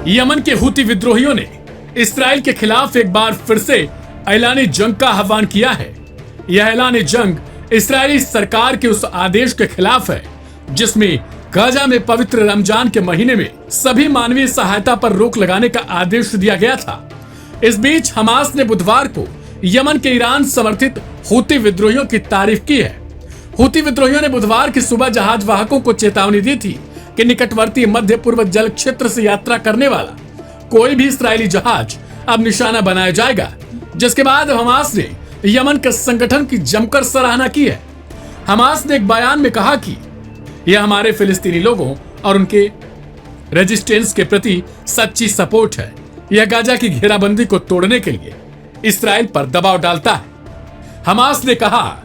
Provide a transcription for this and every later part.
Yemen के Houthi विद्रोहियों ने इस्राएल के खिलाफ एक बार फिर से ऐलानी जंग का आह्वान किया है। यह ऐलानी जंग इस्राएली सरकार के उस आदेश के खिलाफ है जिसमें गाजा में पवित्र रमजान के महीने में सभी मानवीय सहायता पर रोक लगाने का आदेश दिया गया था। इस बीच हमास ने बुधवार को यमन के ईरान समर्थित हूती विद्रोहियों की तारीफ की है। हूती विद्रोहियों ने बुधवार की सुबह जहाज वाहकों को चेतावनी दी थी कि निकटवर्ती मध्य पूर्व जल क्षेत्र से यात्रा करने वाला कोई भी इस्राएली जहाज अब निशाना बनाया जाएगा, जिसके बाद हमास ने यमन के संगठन की जमकर सराहना की है। हमास ने एक बयान में कहा कि यह हमारे फिलिस्तीनी लोगों और उनके रेजिस्टेंस के प्रति सच्ची सपोर्ट है। यह गाजा की घेराबंदी को तोड़ने के लिए इस्राएल पर दबाव डालता है। हमास ने कहा,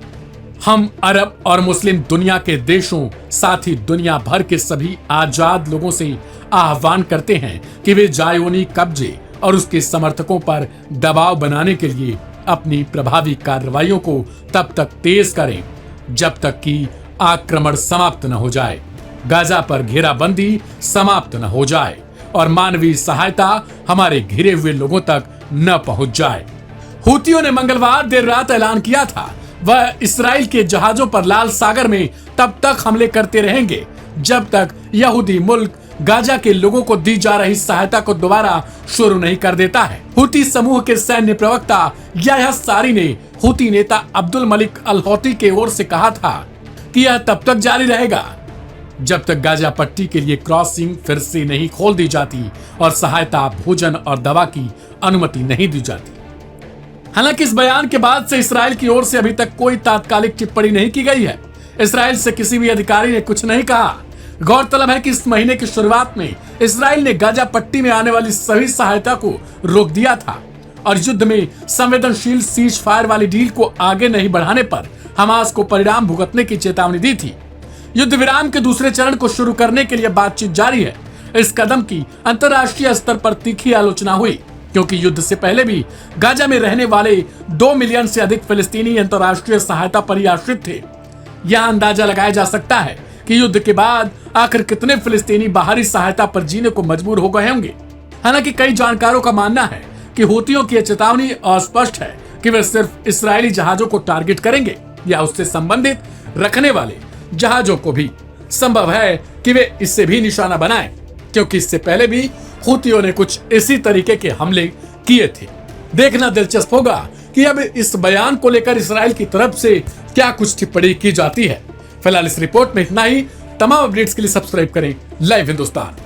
हम अरब और मुस्लिम दुनिया के देशों साथ ही दुनिया भर के सभी आजाद लोगों से आह्वान करते हैं कि वे जायोनी कब्जे और उसके समर्थकों पर दबाव बनाने के लिए अपनी प्रभावी कार्रवाइयों को तब तक तेज करें जब तक कि आक्रमण समाप्त न हो जाए, गाजा पर घेराबंदी समाप्त न हो जाए और मानवीय सहायता हमारे घिरे हुए लोगों तक न पहुंच जाए। हूतियों ने मंगलवार देर रात ऐलान किया था वह इस्राएल के जहाजों पर लाल सागर में तब तक हमले करते रहेंगे जब तक यहूदी मुल्क गाजा के लोगों को दी जा रही सहायता को दोबारा शुरू नहीं कर देता है। हूती समूह के सैन्य प्रवक्ता याह्या सारी ने हूती नेता अब्दुल मलिक अल हौती के ओर से कहा था कि यह तब तक जारी रहेगा जब तक गाजा पट्टी के लिए क्रॉसिंग फिर से नहीं खोल दी जाती और सहायता, भोजन और दवा की अनुमति नहीं दी जाती। हालांकि इस बयान के बाद से इस्राएल की ओर से अभी तक कोई तात्कालिक टिप्पणी नहीं की गई है। इस्राएल से किसी भी अधिकारी ने कुछ नहीं कहा। गौरतलब है कि इस महीने की शुरुआत में इस्राएल ने गाजा पट्टी में आने वाली सभी सहायता को रोक दिया था और युद्ध में संवेदनशील सीज फायर वाली डील को आगे नहीं बढ़ाने पर हमास को परिणाम भुगतने की चेतावनी दी थी। युद्ध विराम के दूसरे चरण को शुरू करने के लिए बातचीत जारी है। इस कदम की अंतर्राष्ट्रीय स्तर पर तीखी आलोचना हुई क्योंकि युद्ध से पहले भी गाजा में रहने वाले 2 मिलियन से अधिक फिलिस्तीनी अंतर्राष्ट्रीय सहायता पर ही आश्रित थे। यह अंदाजा लगाया जा सकता है कि युद्ध के बाद आखिर कितने फिलिस्तीनी बाहरी सहायता पर जीने को मजबूर हो गए होंगे। हालांकि कई जानकारों का मानना है कि हूतियों की चेतावनी अस्पष्ट है कि वे सिर्फ इस्राएली जहाजों को टारगेट करेंगे या उससे संबंधित रखने वाले जहाजों को भी। संभव है कि वे इससे भी निशाना बनाएं, क्योंकि इससे पहले भी हूतियों ने कुछ इसी तरीके के हमले किए थे। देखना दिलचस्प होगा कि अब इस बयान को लेकर इस्राएल की तरफ से क्या कुछ टिप्पणी की जाती है। फिलहाल इस रिपोर्ट में इतना ही। तमाम अपडेट्स के लिए सब्सक्राइब करें लाइव हिंदुस्तान।